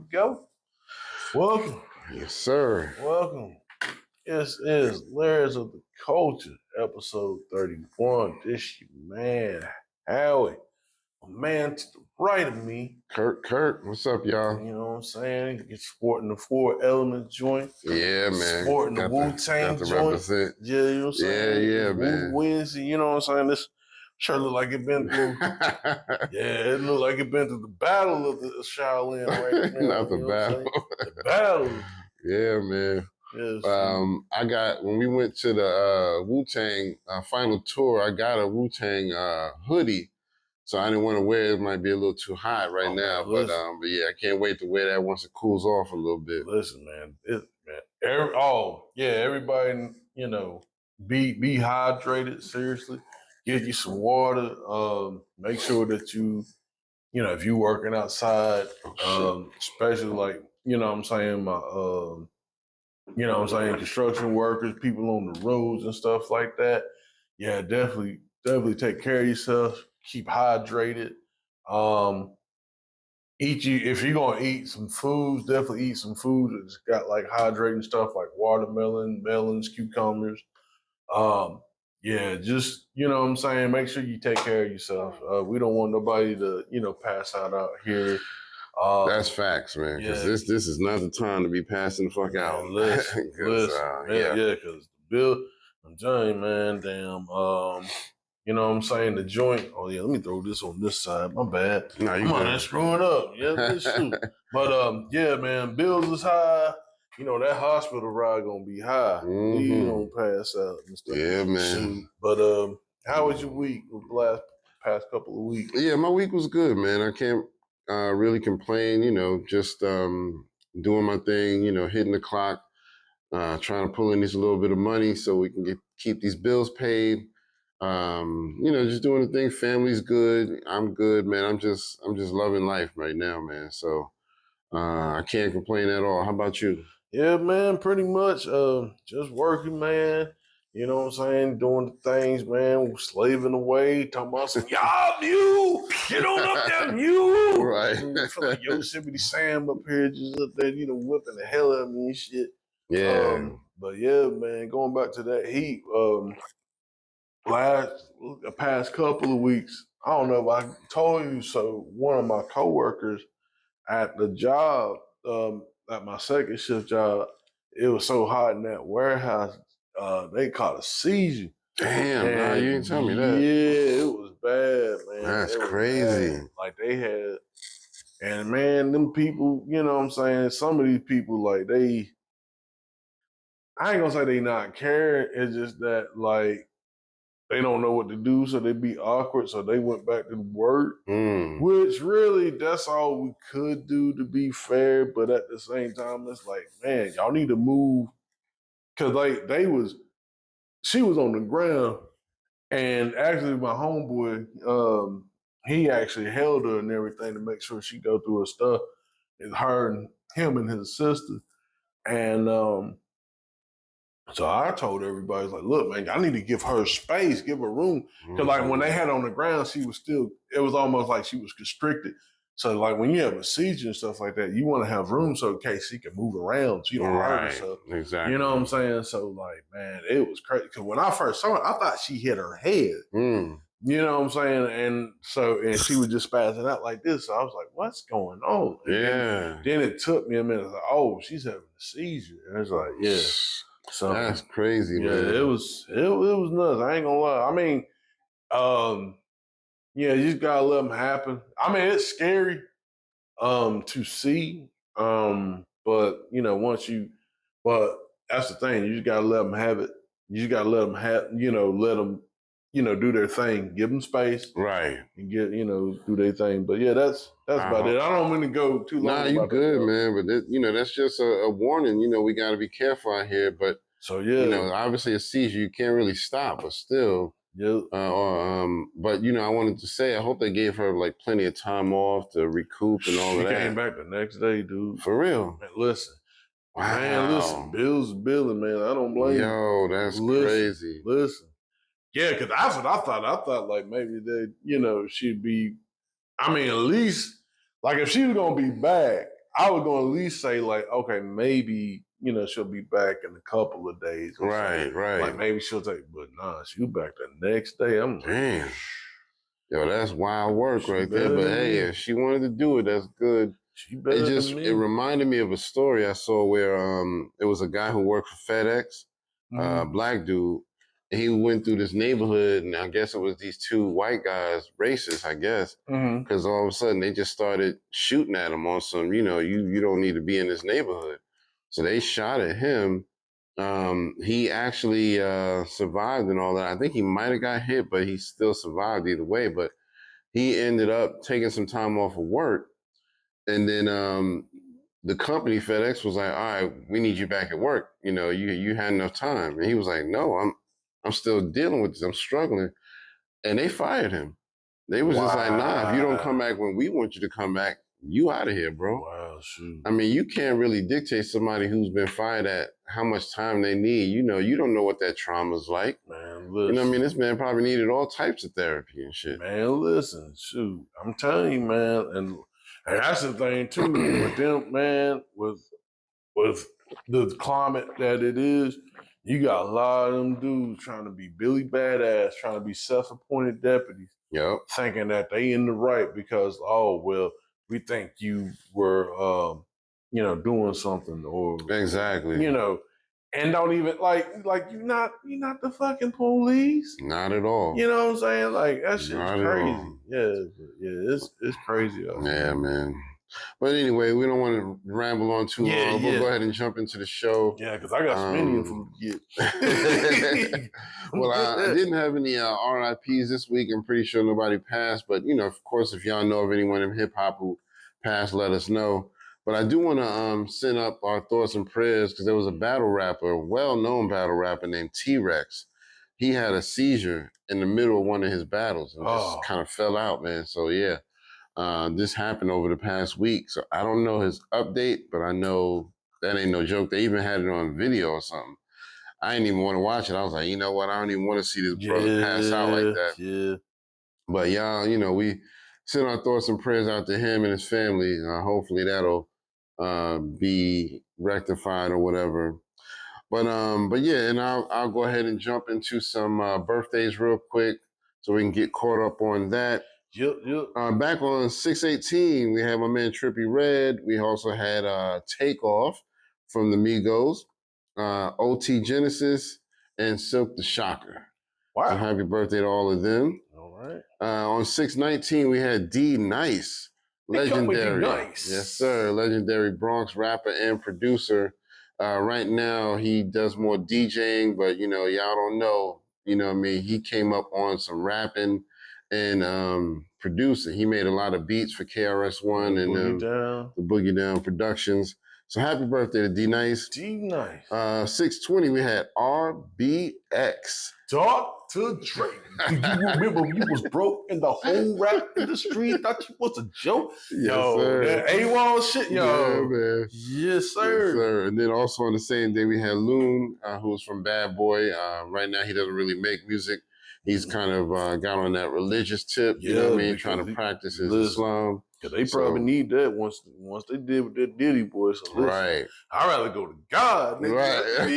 we go. Welcome. Yes, sir. Welcome. This is Layers of the Culture, episode 31. This your man, Howie. A man to the right of me. Kurt, what's up, y'all? You know what I'm saying? You're sporting the Four Elements joint. Yeah, man. Sporting the Wu-Tang joint. Represent. Yeah, you know what I'm saying? Yeah, man. Wednesday, you know what I'm saying? This sure look like it been through. Yeah, it look like it been through the battle of the Shaolin right now. Not the battle. The battle. Yeah, man. Yes. When we went to the Wu-Tang final tour, I got a Wu-Tang hoodie. So I didn't want to wear it. It might be a little too hot right now. But yeah, I can't wait to wear that once it cools off a little bit. Listen, man. Everybody, you know, be hydrated, seriously. Get you some water. Make sure that you know, if you working outside, especially like, you know what I'm saying, construction workers, people on the roads and stuff like that. Yeah, definitely take care of yourself. Keep hydrated. If you're gonna eat some foods, definitely eat some foods that's got like hydrating stuff like watermelon, melons, cucumbers. Just, you know what I'm saying, make sure you take care of yourself. We don't want nobody to, you know, pass out here. That's facts, man. Because this is not the time to be passing the fuck out. Listen, because the bill, I'm telling you, man, damn, you know what I'm saying, the joint. Oh yeah, let me throw this on this side. My bad. No, you come on, that's screwing up. Yeah, this shoot. But yeah, man, bills is high. You know, that hospital ride gonna be high. You don't pass out and stuff. Yeah, man. Shoot. But how was your week? The past couple of weeks? Yeah, my week was good, man. I can't really complain. You know, just doing my thing. You know, hitting the clock, trying to pull in this little bit of money so we can keep these bills paid. You know, just doing the thing. Family's good. I'm good, man. I'm just loving life right now, man. So I can't complain at all. How about you? Yeah, man, pretty much. Just working, man. You know what I'm saying? Doing the things, man. Slaving away. Talking about some, y'all mule. Get on up there, mule. Right. I feel like Yosemite Sam up here just up there, you know, whipping the hell out of me and shit. Yeah. But yeah, man, going back to that heat, past couple of weeks, I don't know if I told you so. One of my coworkers at the job, at my second shift job, it was so hot in that warehouse, they caught a seizure. Damn, nah, you didn't tell me that. Yeah, it was bad, man. That's crazy. Bad. Like they had, and man, them people, you know what I'm saying? Some of these people, like I ain't gonna say they not caring. It's just that like they don't know what to do, so they be awkward. So they went back to work, which really that's all we could do, to be fair. But at the same time, it's like, man, y'all need to move, because like she was on the ground, and actually my homeboy, he actually held her and everything to make sure she go through her stuff. It's her and him and his sister, and so I told everybody, like, look, man, I need to give her space, give her room. Because, like, when they had her on the ground, she was still, it was almost like she was constricted. So, like, when you have a seizure and stuff like that, you want to have room so in case she can move around, so you don't hurt herself. Exactly. You know what I'm saying? So, like, man, it was crazy. Because when I first saw her, I thought she hit her head. You know what I'm saying? And she was just spazzing out like this. So I was like, what's going on? Yeah. Then it took me a minute. Like, oh, she's having a seizure. And it's like, yeah. So that's crazy, man. Yeah, it was nuts. I ain't gonna lie. I mean, yeah, you just gotta let them happen. I mean, it's scary to see, but you know, but that's the thing. You just gotta let them have it. You just gotta let them let them, do their thing. Give them space, right, and do their thing. But yeah, that's about it. I don't want to go too long. Nah, you good, man. But that's just a warning. You know, we got to be careful out here. But so yeah, obviously a seizure you can't really stop, but still. Yeah. But I wanted to say I hope they gave her like plenty of time off to recoup and all of that. She came back the next day, dude. For real. Man, listen. Wow. Man, listen. Bills billing, man. I don't blame you. Yo, that's crazy. Listen. Yeah, because that's what I thought. I thought like maybe that, she'd be, I mean, at least like if she was gonna be back, I was going to at least say like, okay, maybe she'll be back in a couple of days. Or right, something. right. Like maybe she'll take, but nah, she'll back the next day. I'm like, damn. Yo, that's wild work right there. better But than hey, me. if she wanted to do it, that's good. She better than me. It reminded me of a story I saw where it was a guy who worked for FedEx, black dude, and he went through this neighborhood, and I guess it was these two white guys, racist, I guess, because all of a sudden they just started shooting at him on some, you don't need to be in this neighborhood. So they shot at him. He actually survived and all that. I think he might have got hit, but he still survived either way. But he ended up taking some time off of work. And then the company FedEx was like, "All right, we need you back at work. You had enough time." And he was like, "No, I'm still dealing with this. I'm struggling." And they fired him. They was just like, "Nah, if you don't come back when we want you to come back, you out of here, bro." Wow, shoot. I mean, you can't really dictate somebody who's been fired at how much time they need. You don't know what that trauma's like. Man, listen. You know what I mean? This man probably needed all types of therapy and shit. Man, listen, shoot. I'm telling you, man, and that's the thing too with them, man, with the climate that it is, you got a lot of them dudes trying to be Billy Badass, trying to be self-appointed deputies. Yep. Thinking that they in the right because, oh, well, we think you were doing something or exactly. And don't even like you're not the fucking police. Not at all. You know what I'm saying? Like that shit's crazy. Yeah, it's crazy. Yeah, man. But anyway, we don't want to ramble on too long. We'll go ahead and jump into the show. Yeah, because I got some Indian food to get. Well, I didn't have any RIPs this week. I'm pretty sure nobody passed. But, of course, if y'all know of anyone in hip-hop who passed, let us know. But I do want to send up our thoughts and prayers because there was a battle rapper, a well-known battle rapper named T-Rex. He had a seizure in the middle of one of his battles and just kind of fell out, man. So, yeah. This happened over the past week. So I don't know his update, but I know that ain't no joke. They even had it on video or something. I didn't even want to watch it. I was like, you know what? I don't even want to see this brother pass out like that. Yeah. But y'all, we send our thoughts and prayers out to him and his family. Hopefully that'll be rectified or whatever. But yeah, and I'll go ahead and jump into some birthdays real quick so we can get caught up on that. Yep. Back on 6/18, we had my man Trippie Redd. We also had Takeoff from the Migos, OT Genesis, and Silk the Shocker. Wow. So happy birthday to all of them. All right. On 6/19, we had D Nice. Legendary. Nice. Yes, sir. Legendary Bronx rapper and producer. Right now, he does more DJing, but, y'all don't know. You know what I mean? He came up on some rapping and producing. He made a lot of beats for KRS-One and the Boogie Down Productions. So happy birthday to D Nice. D Nice. 6/20, we had RBX. Talk to Drake. Do you remember when you was broke in the whole rap industry? Thought you was a joke? Yes, sir. That AWOL shit, yo. Yeah, man. Yes, sir. Yes, sir. And then also on the same day, we had Loon, who was from Bad Boy. Right now, he doesn't really make music. He's kind of got on that religious tip, you know what I mean? Trying to practice his Islam. Yeah, they probably need that once they did with that Diddy boy. So right. I'd rather go to God. Nigga. Right.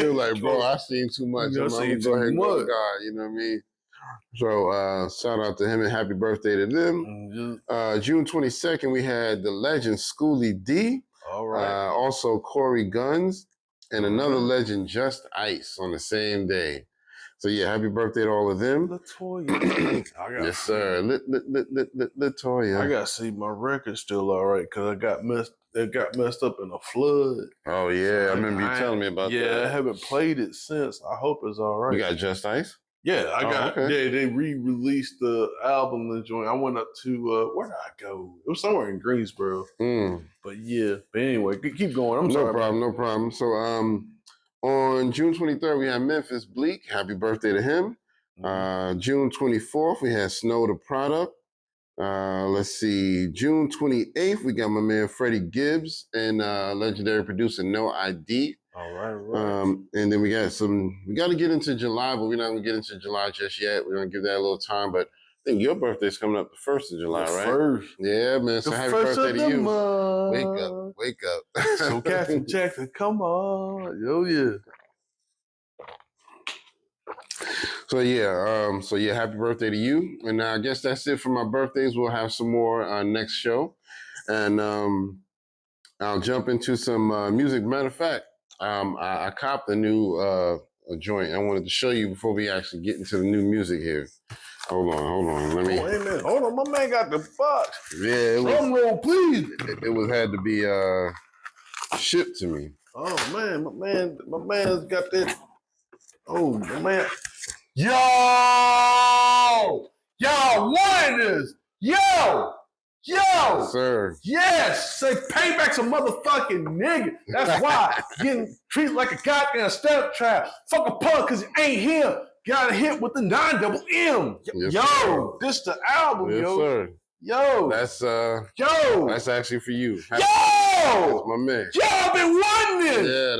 He was like, bro, I seen too much. I'm going to go ahead and go to God. You know what I mean? So shout out to him and happy birthday to them. June 22nd, we had the legend Schoolie D. All right. Also Corey Guns and another legend, Just Ice, on the same day. So yeah, happy birthday to all of them. Latoya. Yes, sir. Latoya. I gotta see my record still all right because it got messed up in a flood. Oh yeah, I remember you telling me about that. Yeah, I haven't played it since. I hope it's all right. You got Just Ice? Yeah, I got. Okay. Yeah, they re-released the album and joint. I went up to where did I go? It was somewhere in Greensboro. But yeah, but anyway, keep going. I'm sorry. No problem. So on June 23rd, we had Memphis Bleak. Happy birthday to him. June 24th, we had Snow the Product. Let's see. June 28th, we got my man Freddie Gibbs and legendary producer No ID. All right. And then we got to get into July, but we're not going to get into July just yet. We're going to give that a little time. But think your birthday's coming up the 1st of July, right? First. Yeah, man. So the happy first birthday of to the you. month. Wake up. So Captain Jackson, come on. Yo, yeah. So yeah, happy birthday to you. And I guess that's it for my birthdays. We'll have some more next show. And I'll jump into some music. Matter of fact, I copped a new a joint I wanted to show you before we actually get into the new music here. Hold on. Let me. Oh, amen. Hold on, my man got the box. Yeah, drum roll, please. It was had to be shipped to me. Oh man, my man's got that. Oh my man. Yo, what is? Yo, sir. Yes, say payback's a motherfucking nigga. That's why getting treated like a goddamn stepchild. Fuck a punk because it ain't him. Got a hit with the 9 double M. Yes, yo, sir. this the album, yes, yo. Sir. Yo. That's actually for you. Yo! That's my man. Yo, I've been wanting this. Yeah,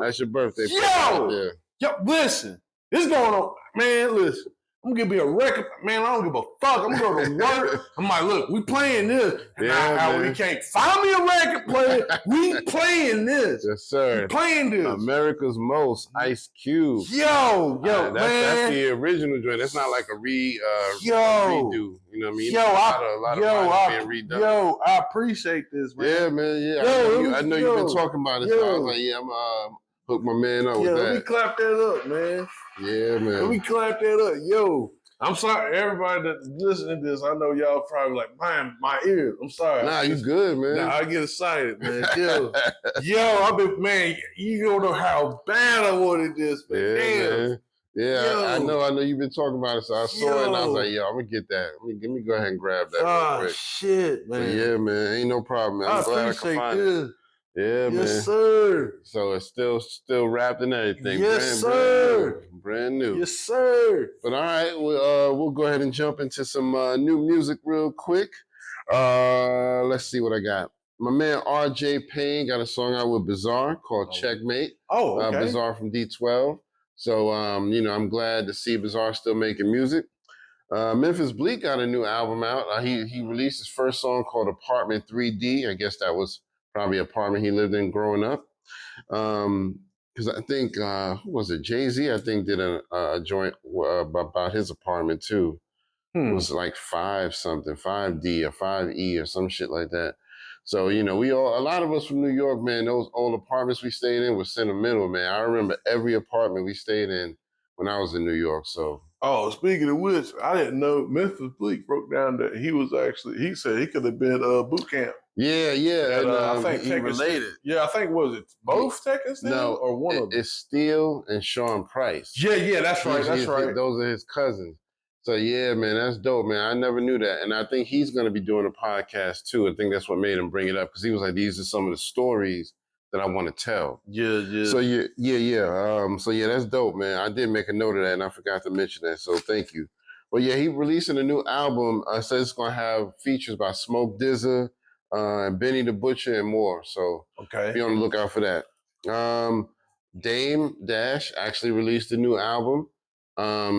that's your birthday. Yo! Yo, listen. This going on. Man, listen. I'm gonna give me a record. Man, I don't give a fuck. I'm gonna go to work. I'm like, look, we playing this. We can't find me a record player. We playing this. Yes, sir. We playing this. America's Most, Ice Cube. Yo, man. That's the original joint. That's not like a redo. You know what I mean? A lot of being redone. Yo, I appreciate this, man. Yeah, man. Yeah, I know you've been talking about it. So I was like, yeah, I'm hook my man up with that. Let me clap that up, man. Yeah, man. Let me clap that up. Yo, I'm sorry, everybody that's listening to this. I know y'all probably like, man, my ears. I'm sorry. Nah, you good, man. Nah, I get excited, man. I've been, man, you don't know how bad I wanted this, man. Yeah, damn. Man. Yeah, I know you've been talking about it, so I saw it and I was like, yo, I'm gonna get that. Let me go ahead and grab that real quick. Shit, man. But yeah, man, ain't no problem, man. I'm glad I could find it. Yeah, man. Yes, sir. So it's still wrapped in everything. Yes, sir. Brand new. Yes, sir. But all right, we'll go ahead and jump into some new music real quick. Let's see what I got. My man RJ Payne got a song out with Bizarre called Checkmate. Oh, okay. Bizarre from D12. So I'm glad to see Bizarre still making music. Memphis Bleek got a new album out. He released his first song called Apartment 3D. I guess that was probably an apartment he lived in growing up. Because I think, who was it? Jay-Z, I think, did a joint about his apartment too. It was like 5D or 5E or some shit like that. So, a lot of us from New York, man, those old apartments we stayed in were sentimental, man. I remember every apartment we stayed in when I was in New York, so. Oh, speaking of which, I didn't know Memphis Bleek broke down that he said he could have been boot camp. Yeah. And, I think he related. Yeah, I think, was it both Tekken Steel? No, or one of them? It's Steel and Sean Price. Yeah, that's right. Those are his cousins. So yeah, man, that's dope, man. I never knew that. And I think he's going to be doing a podcast too. I think that's what made him bring it up because he was like, these are some of the stories that I want to tell. Yeah. So yeah. So yeah, that's dope, man. I did make a note of that and I forgot to mention that. So thank you. But yeah, he releasing a new album. Says it's going to have features by Smoke DZA, and Benny the Butcher and more. So be on the lookout for that. Dame Dash actually released a new album. I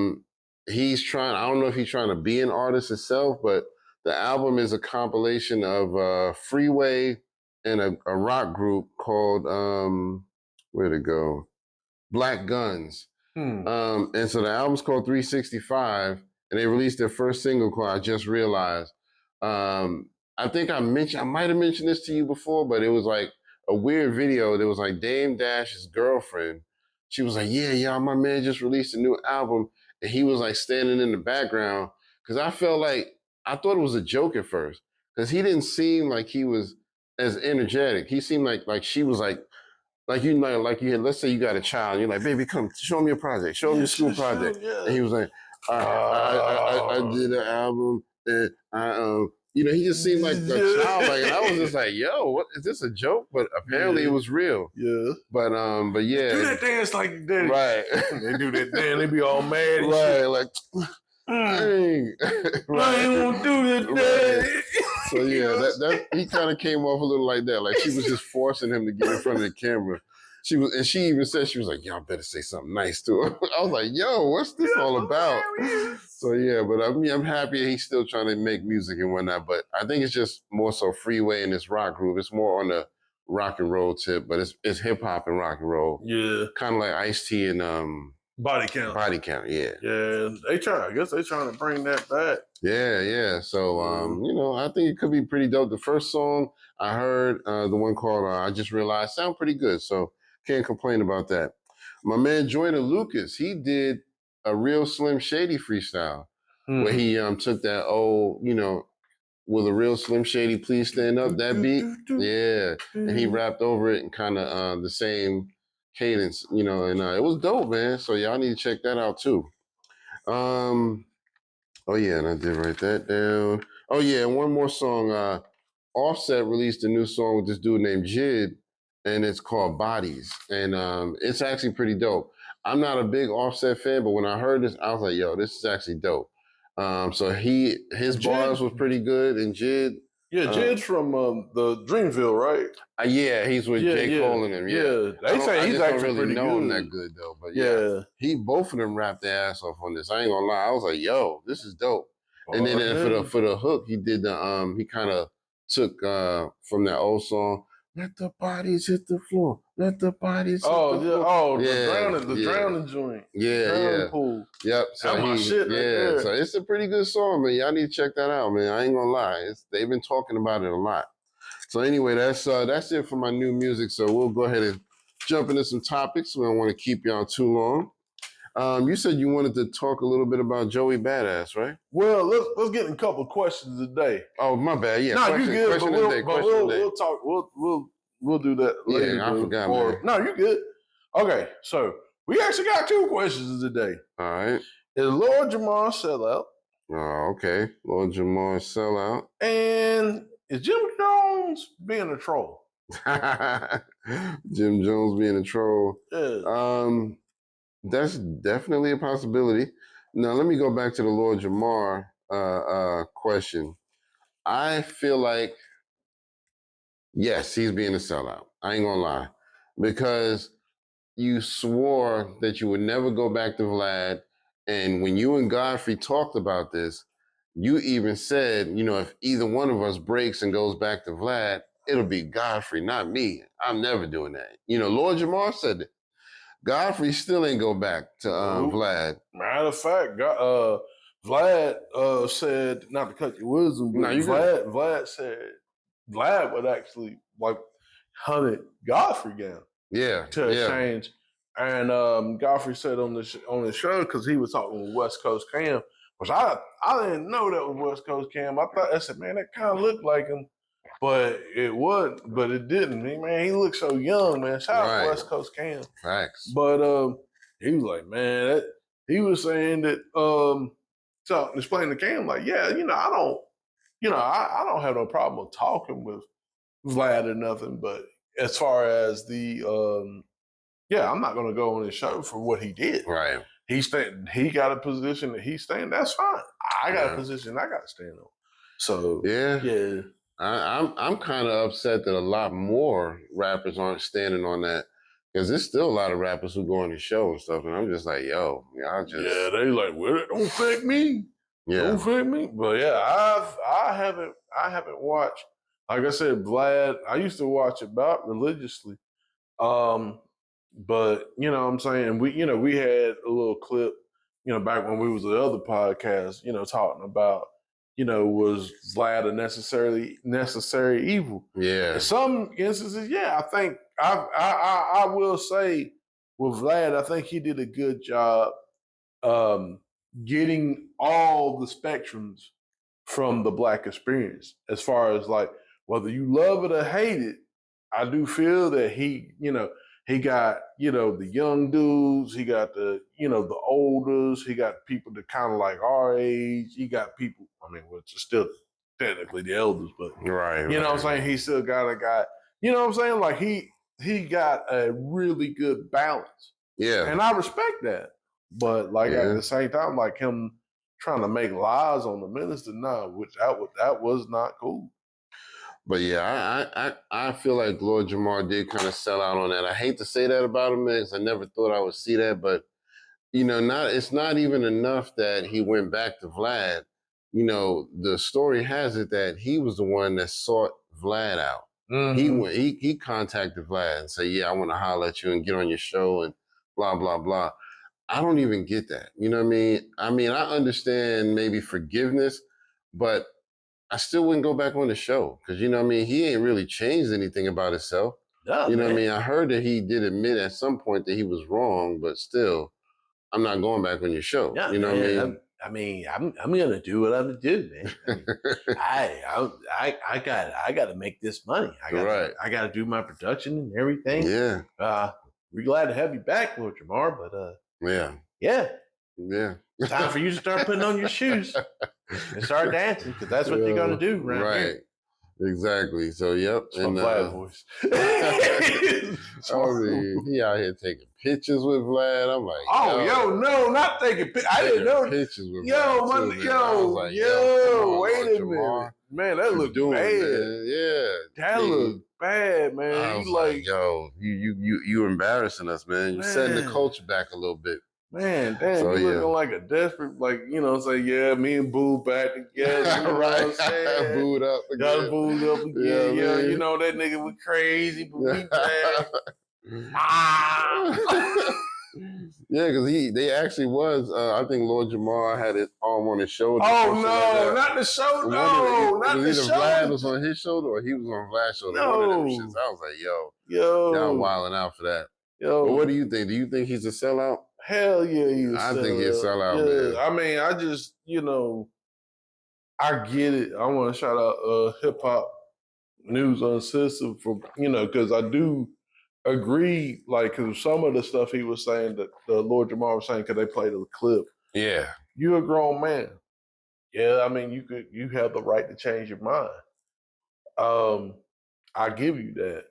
don't know if he's trying to be an artist himself, but the album is a compilation of Freeway and a rock group called, where'd it go? Black Guns. And so the album's called 365, and they released their first single called I Just Realized. I think I might have mentioned this to you before, but it was like a weird video. There was like Dame Dash's girlfriend. She was like, yeah, my man just released a new album. And he was like standing in the background because I thought it was a joke at first because he didn't seem like he was as energetic. He seemed like she was like you had, let's say you got a child and you're like, baby, come show me your project, show me your school project. And he was like, I did an album and he just seemed like a child. And I was just like, yo, what is this a joke? But apparently it was real. Yeah. But yeah. Do that dance like that. Right. They do that dance, they be all mad and right, shit. Like dang. I ain't gonna do that dance. Right. So yeah, that he kind of came off a little like that. Like she was just forcing him to get in front of the camera. she even said, she was like, y'all better say something nice to him. I was like, yo, what's this all about? So yeah, but I'm happy he's still trying to make music and whatnot. But I think it's just more so Freeway and this rock group. It's more on the rock and roll tip, but it's hip hop and rock and roll. Yeah. Kind of like Ice-T and Body Count. Body Count, yeah. Yeah. I guess they trying to bring that back. Yeah. So I think it could be pretty dope. The first song I heard, the one called I Just Realized, sound pretty good. So can't complain about that. My man Joyner Lucas, he did a real Slim Shady freestyle where he took that old, with a real Slim Shady Please Stand Up, that beat. Yeah. And he rapped over it and kind of the same cadence, and it was dope, man. So y'all need to check that out too. Oh yeah, and I did write that down. Oh yeah, and one more song. Offset released a new song with this dude named Jid, and it's called Bodies. And it's actually pretty dope. I'm not a big Offset fan, but when I heard this, I was like, yo, this is actually dope. So his bars was pretty good, and Jid. Yeah, Jid's from the Dreamville, right? Yeah, he's with J. Cole and him. Yeah, they say he's actually don't really pretty know good. him that good though. But yeah, both of them rapped their ass off on this. I ain't gonna lie, I was like, yo, this is dope. And then for the hook, he did the he kind of took from that old song, "Let the bodies hit the floor, let the bodies." The drowning joint. Yeah. Pool. Yep. So that's my shit. Yeah. So it's a pretty good song, man. Y'all need to check that out, man. I ain't gonna lie, they've been talking about it a lot. So anyway, that's it for my new music. So we'll go ahead and jump into some topics. We don't want to keep y'all too long. You said you wanted to talk a little bit about Joey Badass, right? Well, let's get in a couple of questions today. Oh, my bad. Yeah, no, you good. We'll talk. We'll do that later. Yeah, I forgot, man. No, you good. Okay, so we actually got 2 questions today. All right. Is Lord Jamar sellout? Oh, okay. Lord Jamar sellout. And is Jim Jones being a troll? Jim Jones being a troll. Yeah. That's definitely a possibility. Now, let me go back to the Lord Jamar question. I feel like, yes, he's being a sellout. I ain't gonna lie. Because you swore that you would never go back to Vlad. And when you and Godfrey talked about this, you even said, if either one of us breaks and goes back to Vlad, it'll be Godfrey, not me. I'm never doing that. Lord Jamar said it. Godfrey still ain't go back to Vlad. Matter of fact, Vlad said, not to cut your wisdom, but Vlad said Vlad would actually hunted Godfrey down. Yeah. To exchange. And Godfrey said on the show, because he was talking with West Coast Cam, which I didn't know that was West Coast Cam. I said, man, that kind of looked like him. But it wasn't, but it didn't. Man, he looked so young, man. Shout out to West Coast Cam. Facts. But he was like, man, he was saying that so explaining to Cam, like, yeah, I don't have no problem with talking with Vlad or nothing, but as far as the I'm not gonna go on his show for what he did. Right. He got a position that he's staying, that's fine. I got a position I gotta stand on. So yeah. I'm kind of upset that a lot more rappers aren't standing on that, because there's still a lot of rappers who go on the show and stuff, and I'm just like, yo, y'all just they like, well, it don't affect me. Don't affect me. But yeah, I haven't watched. Like I said, Vlad. I used to watch it about religiously, but what I'm saying, we had a little clip, back when we was the other podcast, talking about. Was Vlad a necessary evil? Yeah. In some instances, I think I will say with Vlad, I think he did a good job getting all the spectrums from the Black experience. As far as whether you love it or hate it, I do feel that he got, the young dudes, he got the olders, he got people that kind of like our age, he got people, which is still technically the elders, but right. What I'm saying? He still got a guy, what I'm saying? Like he got a really good balance. Yeah. And I respect that. But at the same time, like him trying to make lies on the minister, which that was not cool. But yeah, I feel like Lord Jamar did kind of sell out on that. I hate to say that about him, man, because I never thought I would see that. But it's not even enough that he went back to Vlad. The story has it that he was the one that sought Vlad out. Mm-hmm. He contacted Vlad and said, "Yeah, I want to holler at you and get on your show and blah blah blah." I don't even get that. You know what I mean? I understand maybe forgiveness, but I still wouldn't go back on the show because he ain't really changed anything about himself. No, what I mean? I heard that he did admit at some point that he was wrong, but still, I'm not going back on your show. Yeah, you know what I mean? I'm gonna do what I'm gonna do, man. I got to make this money. I got to do my production and everything. Yeah. We're glad to have you back, Lord Jamar. But yeah. Time for you to start putting on your shoes and start dancing because that's what you're gonna do, right? Exactly. So, yep. It's my Vlad voice. He out here taking pictures with Vlad. I'm like, no, not taking pictures. I didn't know. Pictures with Vlad Too, wait a minute, man. That looked bad. Man? Yeah, that looked bad, man. I was like, you embarrassing us, man. You're setting the culture back a little bit. Man, damn, so, you looking like a desperate, me and Boo back together. You know what I'm saying? Booed up again. Got booed up again. Yeah, you know, that nigga was crazy, but we bad. Yeah, because they actually was, I think Lord Jamar had his arm on his shoulder. Oh, no, not the shoulder. No, not the shoulder. Vlad was on his shoulder or he was on Vlad's shoulder. No. One of them shits. I was like, y'all wilding out for that. But what do you think? Do you think he's a sellout? Hell yeah, I think he's a sellout, man. I mean, I just, I get it. I want to shout out Hip Hop News Uncensored for, because I do agree, because some of the stuff he was saying that Lord Jamar was saying, because they played a clip. Yeah. You're a grown man. Yeah, I mean, you have the right to change your mind. I give you that.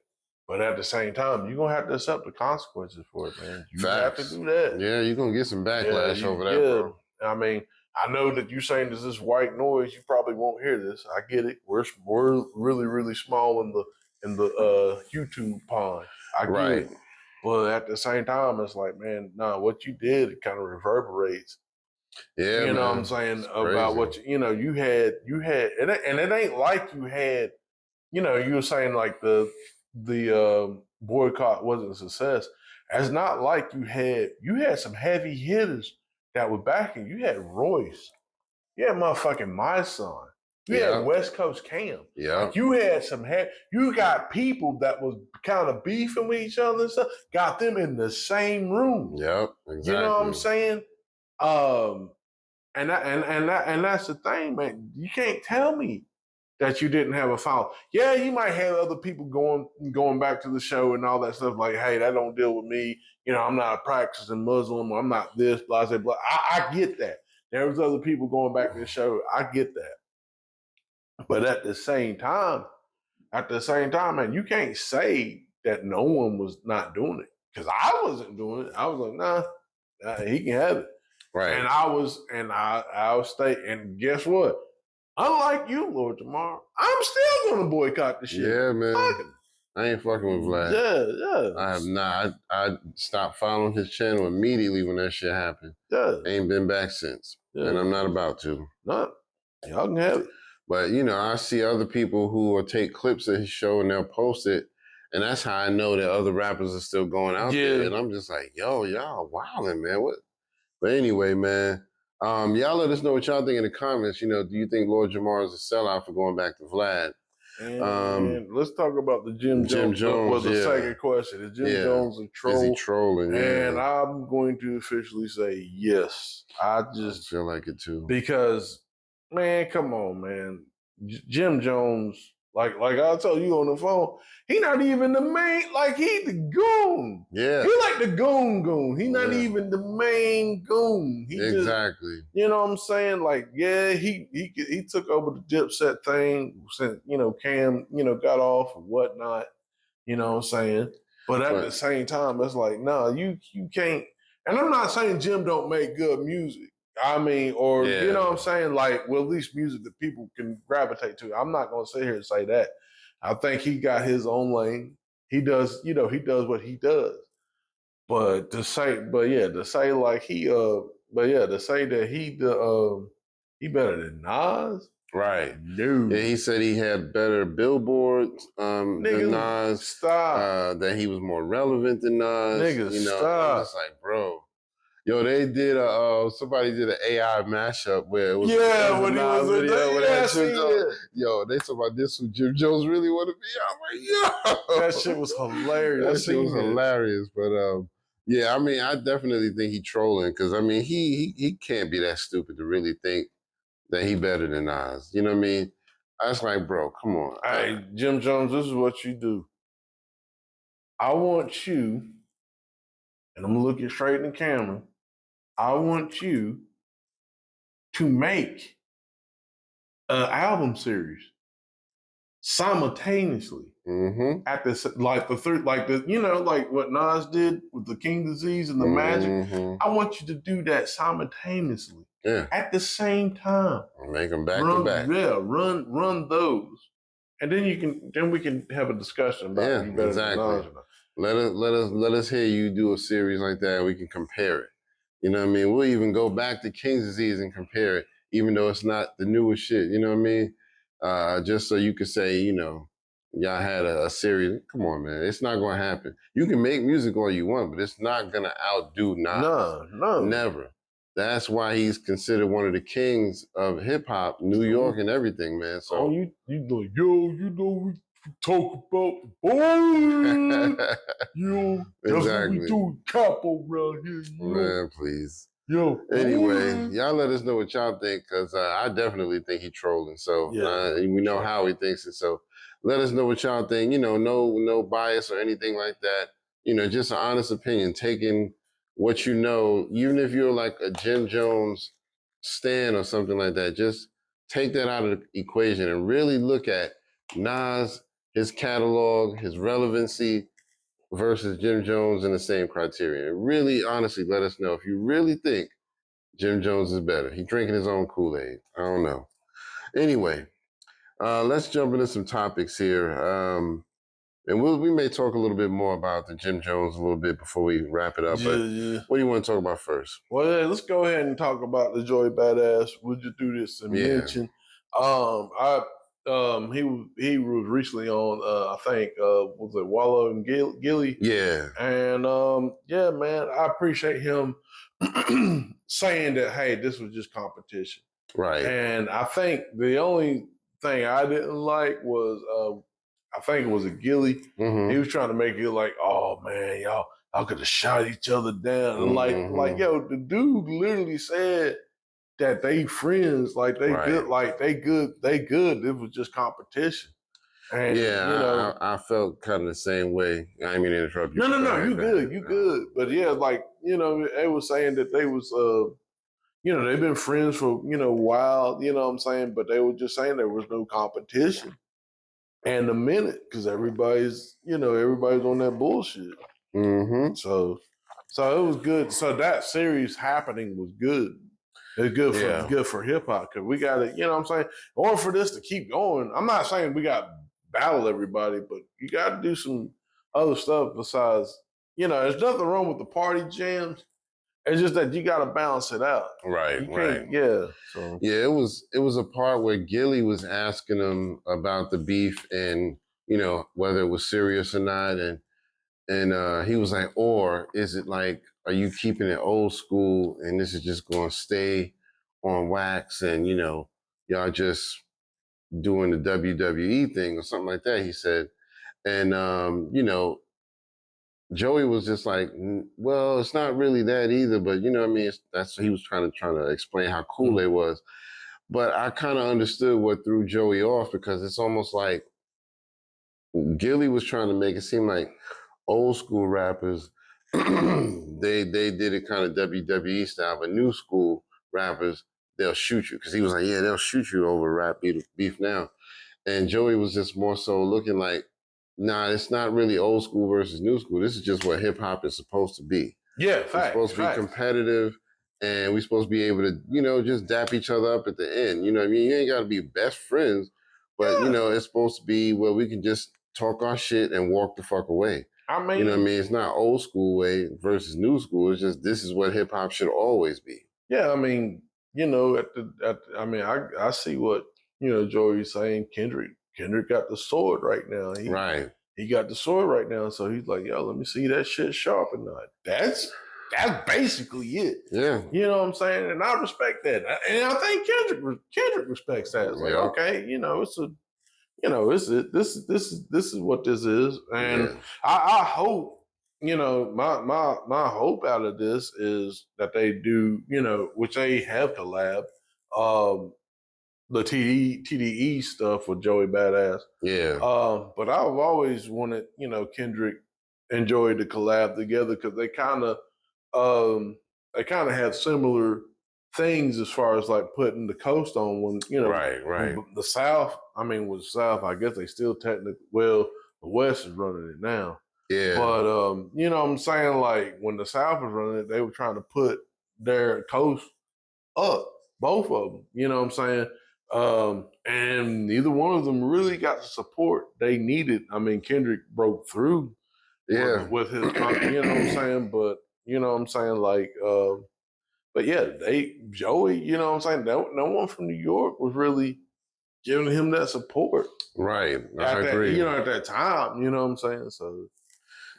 But at the same time, you're going to have to accept the consequences for it, man. You have to do that. Yeah, you're going to get some backlash over that, bro. I mean, I know that you're saying there's this white noise. You probably won't hear this. I get it. We're really, really small in the YouTube pond. I get it. But at the same time, it's like, man, what you did kind of reverberates. Yeah, you know what I'm saying? About what you had, and it ain't like you had, you were saying like the boycott wasn't a success. It's not like you had some heavy hitters that were backing. You had Royce. You had motherfucking My Son. You had West Coast Cam. Yeah. Like you had you got people that was kind of beefing with each other and stuff, got them in the same room. Yep, exactly. You know what I'm saying? And that's the thing, man. You can't tell me that you didn't have a foul. Yeah, you might have other people going back to the show and all that stuff like, hey, that don't deal with me. I'm not a practicing Muslim or I'm not this, blah, blah, blah. I get that. There was other people going back to the show. I get that. But at the same time, man, you can't say that no one was not doing it. Because I wasn't doing it. I was like, nah, he can have it. Right. And I was stay. And guess what? Unlike you, Lord Jamar, I'm still gonna boycott the shit. Yeah, man. I ain't fucking with Vlad. Yeah. I have not. I stopped following his channel immediately when that shit happened. Yeah. Ain't been back since. Yeah. And I'm not about to. No. Y'all can have it. But, I see other people who will take clips of his show and they'll post it. And that's how I know that other rappers are still going out there. And I'm just like, y'all wilding, man. What? But anyway, man. Y'all let us know what y'all think in the comments. Do you think Lord Jamar is a sellout for going back to Vlad? And let's talk about the Jim Jones. Was the second question. Is Jim Jones a troll? Is he trolling? And I'm going to officially say yes. I feel like it too. Because, man, come on, man. Jim Jones, like I told you on the phone, he not even the main, he the goon. Yeah. He like the goon. He not even the main goon. He exactly. Just, you know what I'm saying? He took over the Dipset thing since, Cam, got off and whatnot. You know what I'm saying? But at the same time, it's like, you can't, and I'm not saying Jim don't make good music. I mean, or, you know what I'm saying? At least music that people can gravitate to. I'm not going to sit here and say that. I think he got his own lane. He does, he does what he does. But to say, like to say that he better than Nas, Right. no. Yeah, he said he had better billboards than Nas. Stop. That he was more relevant than Nas. Nigga, stop. I'm just like, bro. Yo, they did somebody did an AI mashup where it was when he was in the Yo, they talk about this who Jim Jones really want to be. I'm like, yo, that shit was hilarious. That shit was hilarious. But yeah, I mean, I definitely think he trolling because I mean, he can't be that stupid to really think that he better than Nas. You know what I mean? I was like, bro, come on. Hey, Jim Jones, this is what you do. I want you, and I'm looking straight in the camera. I want you to make an album series simultaneously at this, like what Nas did with the King Disease and the Magic. I want you to do that simultaneously. Yeah. At the same time. Make them back to back. Yeah, run those. And then we can have a discussion about you better than Nas or not. Let us hear you do a series like that and we can compare it. You know what I mean? We'll even go back to King's Disease and compare it, even though it's not the newest shit. You know what I mean? Just so you could say, y'all had a series. Come on, man. It's not going to happen. You can make music all you want, but it's not going to outdo Nas. No. Never. That's why he's considered one of the kings of hip hop, New York and everything, man. So you like, we talk about boy. That's what we do in Capo around here. Man, please. Yo. Anyway, y'all let us know what y'all think, because I definitely think he's trolling. So we know how he thinks it. So let us know what y'all think. No bias or anything like that. Just an honest opinion, taking what you know, even if you're like a Jim Jones stan or something like that, just take that out of the equation and really look at Nas, his catalog, his relevancy versus Jim Jones in the same criteria. And really, honestly, let us know if you really think Jim Jones is better. He's drinking his own Kool-Aid. I don't know. Anyway, let's jump into some topics here. And we may talk a little bit more about the Jim Jones a little bit before we wrap it up. But what do you want to talk about first? Well, let's go ahead and talk about the Joey Badass. We'll just do this and mention. He was recently on I think was it Wallow and Gilly? Yeah. And man, I appreciate him saying that, hey, this was just competition. Right. And I think the only thing I didn't like was I think it was a Gilly. He was trying to make it like, oh man, y'all could have shot each other down. And like, yo, the dude literally said that they friends, like they good, like they good. It was just competition. And I felt kind of the same way. I didn't mean to interrupt you. No, you good. But yeah, like, they were saying that they was they've been friends for, a while, you know what I'm saying? But they were just saying there was no competition. And a minute, because everybody's on that bullshit. So it was good. So that series happening was good. It's good for hip hop, because we got to, what I'm saying, or for this to keep going. I'm not saying we got to battle everybody, but you got to do some other stuff besides, there's nothing wrong with the party jams. It's just that you got to balance it out. Right. Yeah. So. Yeah, it was a part where Gilly was asking him about the beef and, whether it was serious or not. And he was like, or is it like, are you keeping it old school and this is just going to stay on wax and, y'all just doing the WWE thing or something like that, he said. And, Joey was just like, well, it's not really that either, but you know what I mean? That's he was trying to explain how cool they was. But I kind of understood what threw Joey off, because it's almost like Gilly was trying to make it seem like old school rappers, they did it kind of WWE style, but new school rappers, they'll shoot you. Because he was like, yeah, they'll shoot you over rap beef now. And Joey was just more so looking like, nah, it's not really old school versus new school. This is just what hip hop is supposed to be. Yeah, It's supposed to be competitive, and we're supposed to be able to, just dap each other up at the end. You know what I mean? You ain't got to be best friends, but it's supposed to be where we can just talk our shit and walk the fuck away. I mean, you know what I mean? It's not old school way versus new school. It's just this is what hip hop should always be. Yeah, I mean, I see what Joey's saying. Kendrick got the sword right now. He got the sword right now, so he's like, yo, let me see that shit sharp or not. That's basically it. Yeah, you know what I'm saying, and I respect that, and I think Kendrick respects that. It's like, okay, this is what this is, and I hope. My hope out of this is that they do, which they have collab, the TDE stuff with Joey Badass. Yeah. But I've always wanted, Kendrick and Joey to collab together because they kind of have similar things as far as like putting the coast on when, right. The South. I mean, with South, I guess they still technically, the West is running it now. Yeah. But what I'm saying, like when the South was running it, they were trying to put their coast up, both of them. You know what I'm saying? And neither one of them really got the support they needed. I mean, Kendrick broke through with his you know what I'm saying? But you know what I'm saying? Like but yeah, Joey, you know what I'm saying? No one from New York was really giving him that support. Right. I agree. At that time, you know what I'm saying? So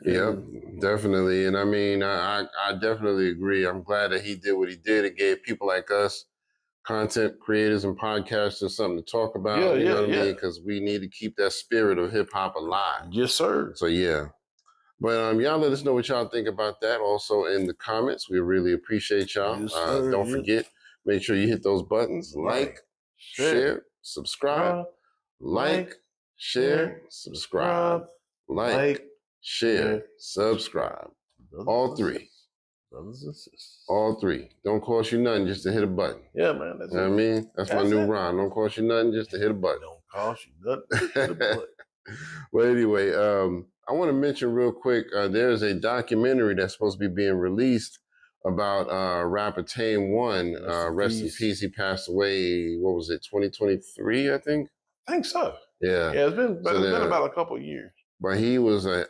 yeah, definitely. And I mean, I definitely agree. I'm glad that he did what he did. It gave people like us, content creators and podcasters, something to talk about. You know what I mean? Because we need to keep that spirit of hip hop alive. Yes, sir. So yeah. But y'all let us know what y'all think about that also in the comments. We really appreciate y'all. Yes, don't forget, make sure you hit those buttons. Like, share, subscribe. Like, share, subscribe. Like, share, subscribe. All three. Brothers and sisters. All three. Don't cost you nothing just to hit a button. Yeah, man. You know what I mean? That's my new rhyme. Don't cost you nothing just to hit a button. Don't cost you nothing just to hit a button. Well, anyway, I want to mention real quick, there's a documentary that's supposed to be being released about rapper Tame One. Rest in peace. He passed away, what was it, 2023, I think? I think so. Yeah. Yeah, it's been about a couple of years. But he was a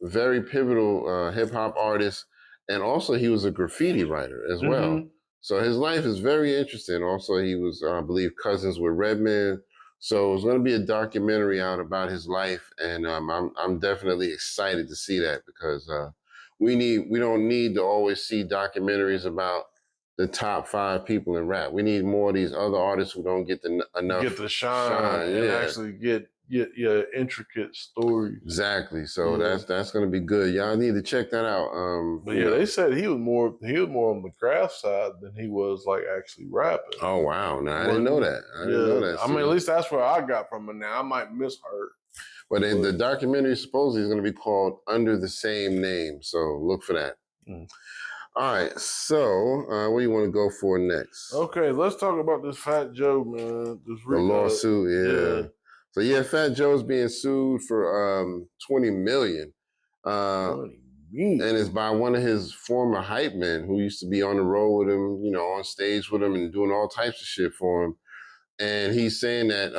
very pivotal hip-hop artist, and also he was a graffiti writer as well. So his life is very interesting. Also, he was, I believe, cousins with Redman. So it's going to be a documentary out about his life, and I'm definitely excited to see that because we don't need to always see documentaries about the top 5 people in rap. We need more of these other artists who don't get the shine and actually get your intricate stories. Exactly. So that's going to be good. Y'all need to check that out. But they said he was more on the craft side than he was like actually rapping. Oh wow! No, I didn't know that. I didn't know that. I mean, at least that's where I got from it. Now I might misheard. But the documentary supposedly is going to be called Under the Same Name. So look for that. All right. So what do you want to go for next? Okay, let's talk about this Fat Joe, man. The lawsuit. Yeah. So yeah, Fat Joe's being sued for $20 million. And it's by one of his former hype men who used to be on the road with him, on stage with him and doing all types of shit for him. And he's saying that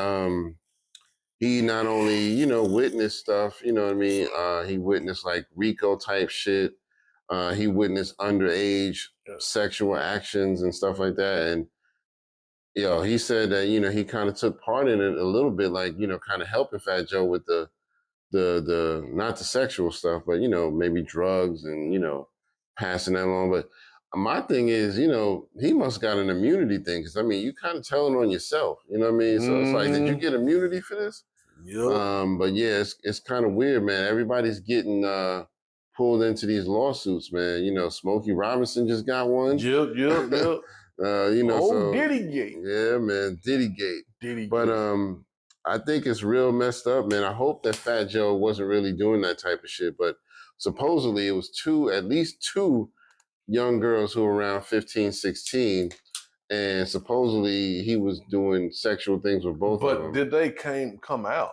he not only, witnessed stuff, you know what I mean? He witnessed like RICO type shit. He witnessed underage sexual actions and stuff like that. And he said that, he kind of took part in it a little bit, like, kind of helping Fat Joe with the not the sexual stuff, but, maybe drugs and, passing that along. But my thing is, he must got an immunity thing. Cause I mean, you kind of telling on yourself, you know what I mean? So it's like, did you get immunity for this? Yeah. But yeah, it's kind of weird, man. Everybody's getting pulled into these lawsuits, man. Smokey Robinson just got one. Yep. Diddy-gate. Yeah, man, Diddy-gate. But I think it's real messed up, man. I hope that Fat Joe wasn't really doing that type of shit, but supposedly it was at least two young girls who were around 15, 16, and supposedly he was doing sexual things with both of them. But did they come out?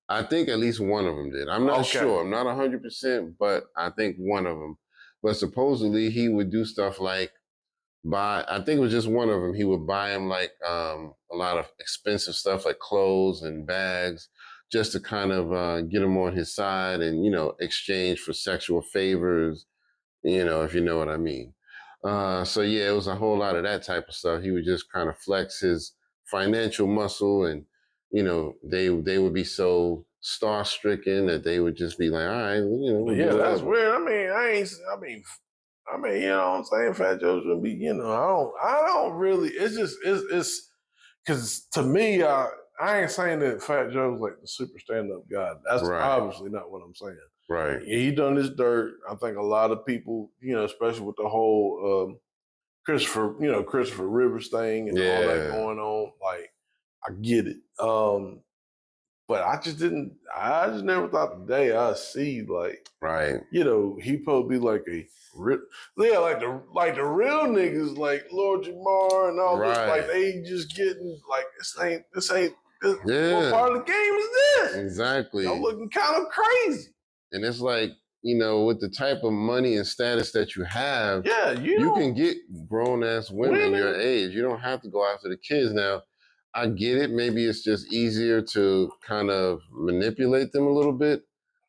I think at least one of them did. I'm not sure. I'm not 100%, but I think one of them. But supposedly he would do stuff like buy. I think it was just one of them. He would buy him like a lot of expensive stuff like clothes and bags, just to kind of get him on his side, and exchange for sexual favors. If you know what I mean. So yeah, it was a whole lot of that type of stuff. He would just kind of flex his financial muscle, and they would be so star stricken that they would just be like, all right, well, we'll Yeah, do that's whatever. weird. I mean, you know what I'm saying? Fat Joe's gonna be, I don't really. It's because to me, I ain't saying that Fat Joe's like the super stand up guy. That's Right. obviously not what I'm saying. Right. He done this dirt. I think a lot of people, especially with the whole Christopher Rivers thing and all that going on. Like, I get it. But I just never thought today I'd see like, Right. he probably be like like the real niggas like Lord Jamar and all this, like they just getting like this ain't what part of the game is this? Exactly. I'm looking kind of crazy. And it's like, with the type of money and status that you have, you can get grown ass women your age. You don't have to go after the kids. Now, I get it. Maybe it's just easier to kind of manipulate them a little bit,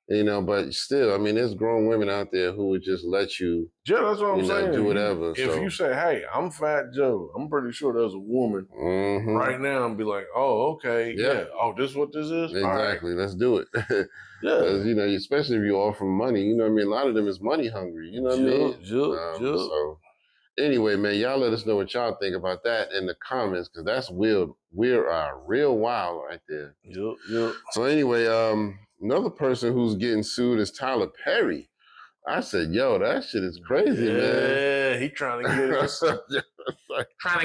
but still, I mean, there's grown women out there who would just let you, that's what I'm saying. Do whatever. If you say, hey, I'm Fat Joe, I'm pretty sure there's a woman right now and be like, oh, okay, yeah. Oh, this is what this is? Exactly. Let's do it. Because, especially if you offer money, a lot of them is money hungry, you know what I mean? So anyway, man, y'all let us know what y'all think about that in the comments, because that's real wild right there. So anyway, another person who's getting sued is Tyler Perry. I said, yo, that shit is crazy, man. Yeah, he trying to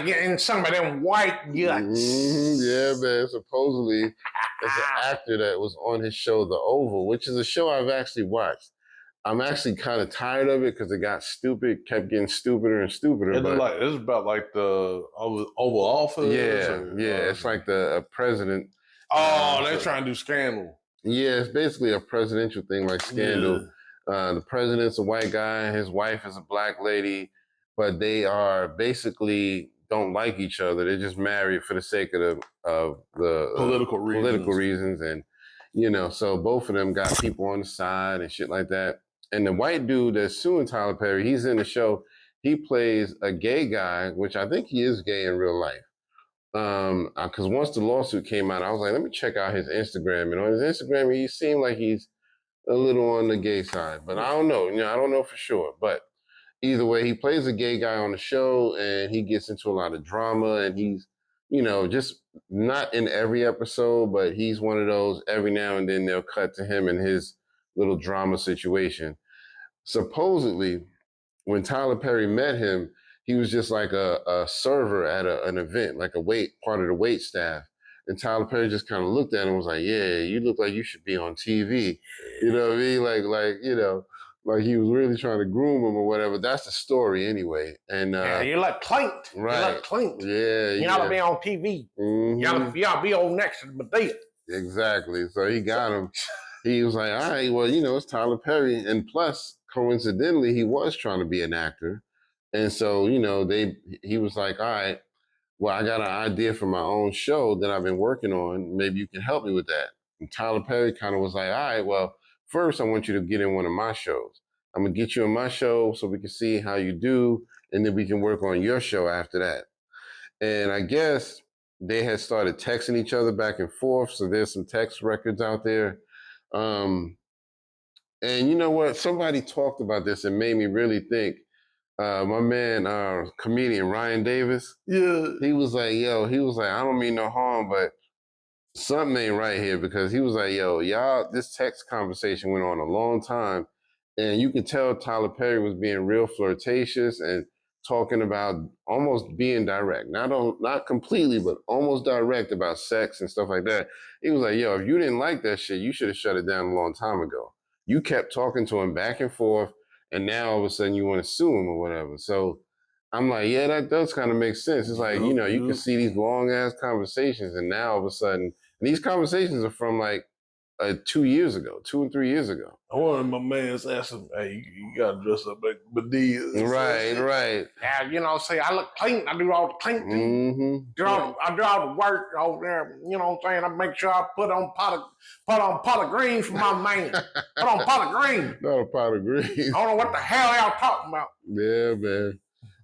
get in some of them white guts. Yeah, man. Supposedly, it's an actor that was on his show, The Oval, which is a show I've actually watched. I'm actually kind of tired of it because it got stupid, kept getting stupider and stupider. It's about like the Oval Office. It's like the president. Oh, they're trying to do Scandal. Yeah, it's basically a presidential thing like Scandal. Yeah. The president's a white guy, his wife is a black lady, but they are basically don't like each other. They're just married for the sake of the political reasons, and so both of them got people on the side and shit like that. And the white dude that's suing Tyler Perry, he's in the show. He plays a gay guy, which I think he is gay in real life. Because once the lawsuit came out, I was like, let me check out his Instagram. And on his Instagram, he seemed like he's a little on the gay side, but I don't know. I don't know for sure. But either way, he plays a gay guy on the show, and he gets into a lot of drama, and he's, just not in every episode, but he's one of those every now and then they'll cut to him and his little drama situation. Supposedly, when Tyler Perry met him, he was just like a server at an event, like part of the wait staff. And Tyler Perry just kind of looked at him and was like, yeah, you look like you should be on TV. You know what I mean? Like he was really trying to groom him or whatever. That's the story anyway. And you look Clint. Right. You look Clint. Yeah. You ought to be on TV. Mm-hmm. Y'all be on next to Madea. Exactly. So he got him. He was like, all right, well, it's Tyler Perry. And plus, coincidentally, he was trying to be an actor. And so, he was like, all right, well, I got an idea for my own show that I've been working on. Maybe you can help me with that. And Tyler Perry kind of was like, all right, well, first I want you to get in one of my shows. I'm going to get you in my show so we can see how you do, and then we can work on your show after that. And I guess they had started texting each other back and forth, so there's some text records out there. And you know what? Somebody talked about this and made me really think. My man, comedian Ryan Davis, he was like, I don't mean no harm, but something ain't right here, because he was like, y'all, this text conversation went on a long time, and you could tell Tyler Perry was being real flirtatious and talking about almost being direct, not completely, but almost direct about sex and stuff like that. He was like, if you didn't like that shit, you should have shut it down a long time ago. You kept talking to him back and forth, and now all of a sudden you want to sue him or whatever. So I'm like, yeah, that does kind of make sense. It's like, you can see these long ass conversations, and now all of a sudden, and these conversations are from like 2 years ago, 2 and 3 years ago. I wanted my man's asked him, hey, you gotta dress up like Medea. Right. Yeah, you know, say I look clean. I do all the clean. Mm-hmm. I do all the work over there. You know what I'm saying? I make sure I put on pot of green for my man. Put on pot of green. Not a pot of green. I don't know what the hell y'all talking about. Yeah, man.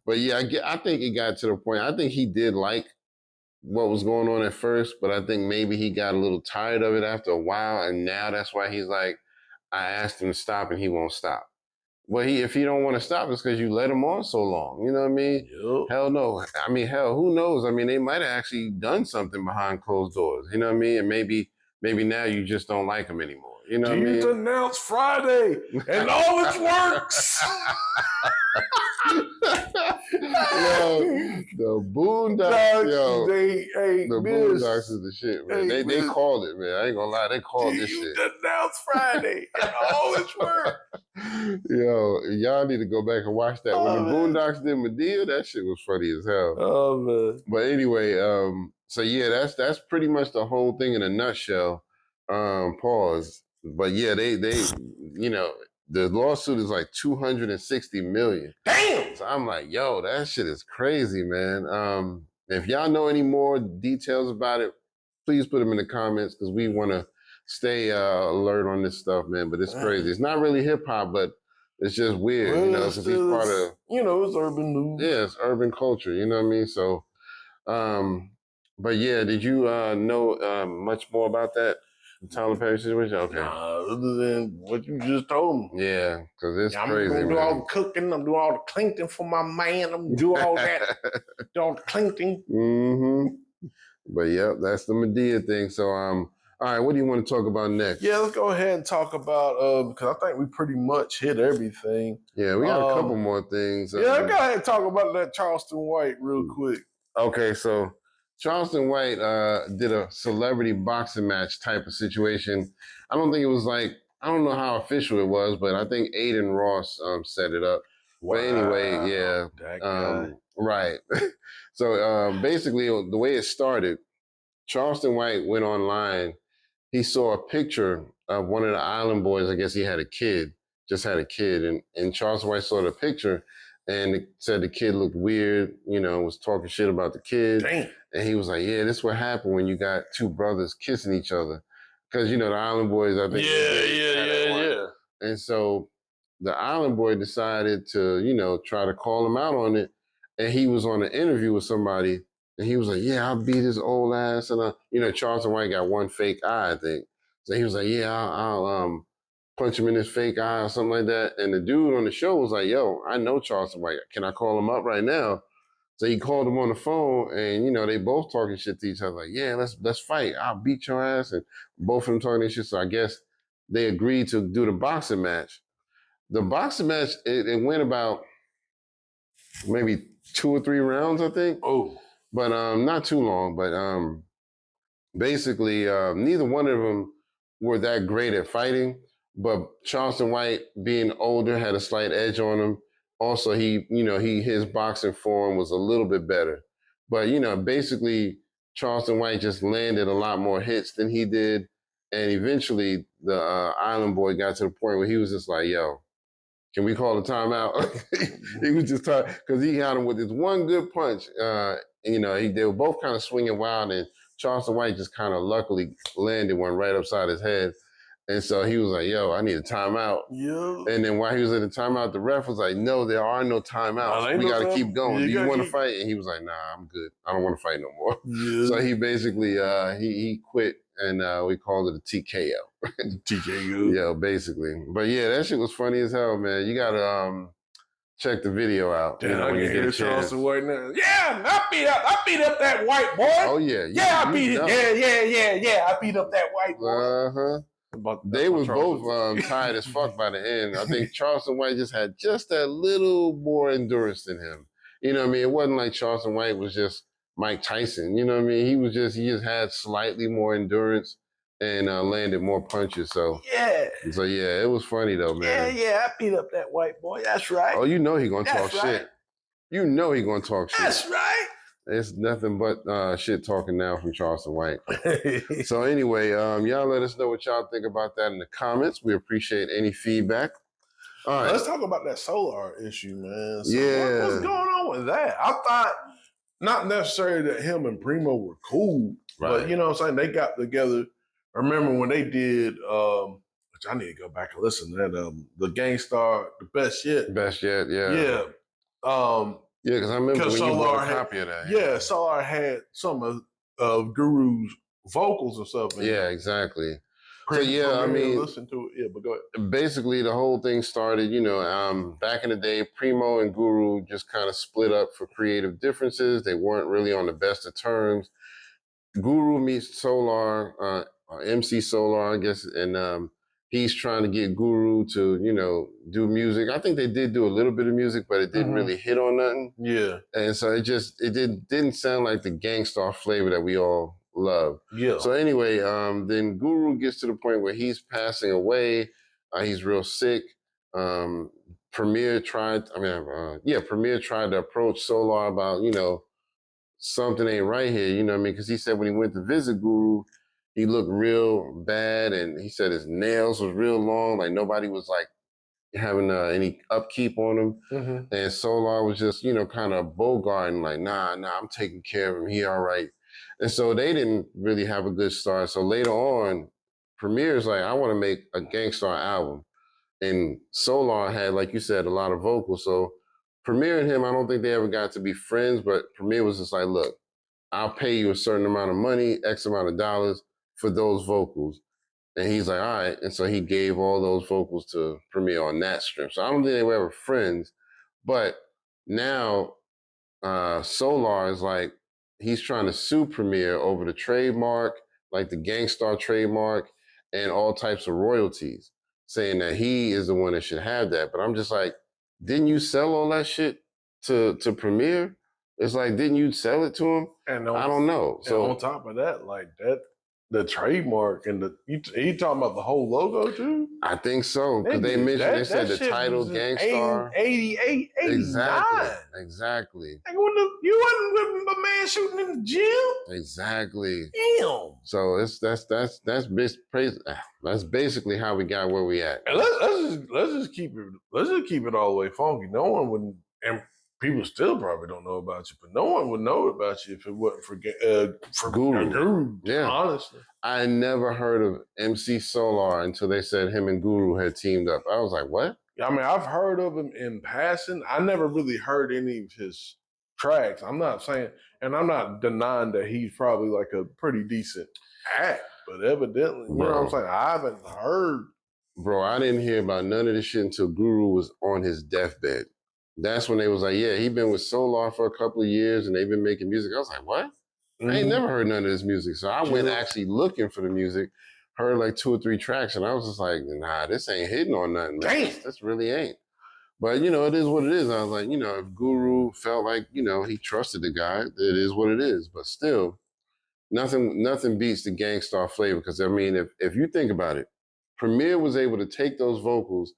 But yeah, I think it got to the point. I think he did like what was going on at first, but I think maybe he got a little tired of it after a while, and now that's why he's like, I asked him to stop and he won't stop. Well, if he don't want to stop, it's because you let him on so long. You know what I mean? Yep. Hell no. I mean, hell, who knows? I mean, they might have actually done something behind closed doors. You know what I mean? And maybe now you just don't like him anymore. You know what I mean? Jesus announced Friday, and all it works. Yo, the Boondocks, the Boondocks is the shit, man. They called it, man. I ain't gonna lie, they called this shit. Announced Friday, and all it works. Yo, y'all need to go back and watch that. When the Boondocks did Medea, that shit was funny as hell. Oh man. But anyway, so yeah, that's pretty much the whole thing in a nutshell. Pause. But yeah, they you know, the lawsuit is like $260 million. Damn! So I'm like, yo, that shit is crazy, man. If y'all know any more details about it, please put them in the comments because we want to stay alert on this stuff, man. But it's crazy. It's not really hip hop, but it's just weird, you know, because he's part of, you know, it's urban news. Yeah, it's urban culture. You know what I mean? So, but yeah, did you know much more about that? Tyler Perry situation? Okay. Nah, other than what you just told me. Yeah, because it's crazy, I'm man. do all the cooking. I'm doing all the clinking for my man. I'm gonna do all that. Do all the clinking. Mm-hmm. But yeah, that's the Medea thing. So, all right, what do you want to talk about next? Yeah, let's go ahead and talk about, because I think we pretty much hit everything. Yeah, we got a couple more things. Yeah, go ahead and talk about that Charleston White real quick. Okay, so Charleston White did a celebrity boxing match type of situation. I don't think it was like, I don't know how official it was, but I think Aiden Ross set it up. Wow. But anyway, yeah. Right. So basically, the way it started, Charleston White went online. He saw a picture of one of the Island Boys. I guess he had a kid, just had a kid. And Charleston White saw the picture and it said the kid looked weird, you know, was talking shit about the kid. Damn. And he was like, yeah, this is what happened when you got two brothers kissing each other. Because, you know, the Island Boys, I think. Yeah. And so the Island Boy decided to, you know, try to call him out on it. And he was on an interview with somebody. And he was like, yeah, I'll beat his old ass. And, you know, Charleston White got one fake eye, I think. So he was like, yeah, I'll punch him in his fake eye or something like that. And the dude on the show was like, yo, I know Charleston White. Can I call him up right now? So he called him on the phone and, you know, they both talking shit to each other. Like, yeah, let's fight. I'll beat your ass. And both of them talking this shit. So I guess they agreed to do the boxing match. The boxing match, it went about maybe 2 or 3 rounds, I think. Oh. But not too long. But basically, neither one of them were that great at fighting. But Charleston White, being older, had a slight edge on him. Also, his boxing form was a little bit better. But, you know, basically, Charleston White just landed a lot more hits than he did. And eventually, the Island Boy got to the point where he was just like, yo, can we call a timeout? He was just tired because he had him with this one good punch. You know, they were both kind of swinging wild, and Charleston White just kind of luckily landed one right upside his head. And so he was like, yo, I need a timeout. Yeah. And then while he was in the timeout, the ref was like, no, there are no timeouts. We got to keep going. Do you want to fight? And he was like, nah, I'm good. I don't want to fight no more. Yeah. So he basically, he quit, and we called it a TKO. TKO. Yeah, basically. But yeah, that shit was funny as hell, man. You got to check the video out. Damn, when you get a chance. White now. Yeah, I beat up that white boy. Oh, yeah. I beat it. Yeah. I beat up that white boy. Uh-huh. They was both tired as fuck by the end. I think Charleston White just had just that little more endurance than him. You know what I mean? It wasn't like Charleston White was just Mike Tyson. You know what I mean? He just had slightly more endurance and landed more punches. So yeah, it was funny though, man. Yeah, I beat up that white boy. That's right. Oh, you know he gonna talk shit. You know he gonna talk shit. That's right. It's nothing but shit talking now from Charleston White. So anyway, y'all let us know what y'all think about that in the comments. We appreciate any feedback. All right. Let's talk about that Solar issue, man. So Yeah. what's going on with that? I thought not necessarily that him and Primo were cool, but you know what I'm saying? They got together. I remember when they did, which I need to go back and listen to that, the Gangstar, the best yet. Best yet, yeah. Yeah. Yeah, because I remember when Solar you bought a copy of that. Yeah, Solar had some of Guru's vocals and stuff. Yeah, exactly. So yeah, I mean, listen to it. Yeah, but go ahead. Basically, the whole thing started, you know, back in the day, Primo and Guru just kind of split up for creative differences. They weren't really on the best of terms. Guru meets Solar, MC Solar, I guess, and he's trying to get Guru to, you know, do music. I think they did do a little bit of music, but it didn't really hit on nothing. Yeah. And so it didn't sound like the Gangstar flavor that we all love. Yeah. So anyway, then Guru gets to the point where he's passing away. He's real sick. Premier tried to approach Solar about, you know, something ain't right here, you know what I mean? Because he said when he went to visit Guru, he looked real bad, and he said his nails was real long, like nobody was like having any upkeep on him. And Solar was just, you know, kind of bogarting, like, nah, I'm taking care of him, he all right. And so they didn't really have a good start. So later on, Premier's like, I want to make a Gangstar album. And Solar had, like you said, a lot of vocals. So Premier and him, I don't think they ever got to be friends, but Premier was just like, look, I'll pay you a certain amount of money, X amount of dollars for those vocals. And he's like, all right. And so he gave all those vocals to Premier on that strip. So I don't think they were ever friends. But now Solar is like, he's trying to sue Premier over the trademark, like the Gangstar trademark, and all types of royalties, saying that he is the one that should have that. But I'm just like, didn't you sell all that shit to Premier? It's like, didn't you sell it to him? And I don't know. So on top of that, like that, the trademark and he talking about the whole logo too? I think so. Because they mentioned, they said the title Gangstar. 88, 89. Exactly. Like you wasn't with a man shooting in the gym? Exactly. Damn. So that's basically how we got where we at. And let's just keep it all the way funky. No one would, and people still probably don't know about you, but no one would know about you if it wasn't for Guru. Yeah, honestly, I never heard of MC Solar until they said him and Guru had teamed up. I was like, what? I mean, I've heard of him in passing. I never really heard any of his tracks. I'm not saying, and I'm not denying that he's probably like a pretty decent act, but evidently, you know what I'm saying? I haven't heard. Bro, I didn't hear about none of this shit until Guru was on his deathbed. That's when they was like, yeah, he been with Solar for a couple of years and they've been making music. I was like, what? I ain't never heard none of this music. So I went actually looking for the music, heard like 2 or 3 tracks, and I was just like, nah, this ain't hitting on nothing. Damn. This really ain't. But, you know, it is what it is. I was like, you know, if Guru felt like, you know, he trusted the guy, it is what it is. But still, nothing beats the Gangstar flavor. Because, I mean, if you think about it, Premier was able to take those vocals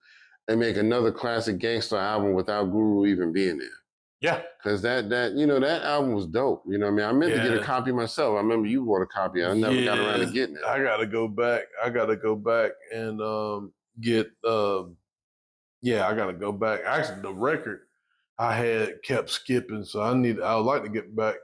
and make another classic Gangstar album without Guru even being there. Yeah. Because that you know, that album was dope. You know what I mean? I meant to get a copy myself. I remember you bought a copy. I never got around to getting it. I got to go back. I got to go back and get, I got to go back. Actually, the record I had kept skipping, so I would like to get back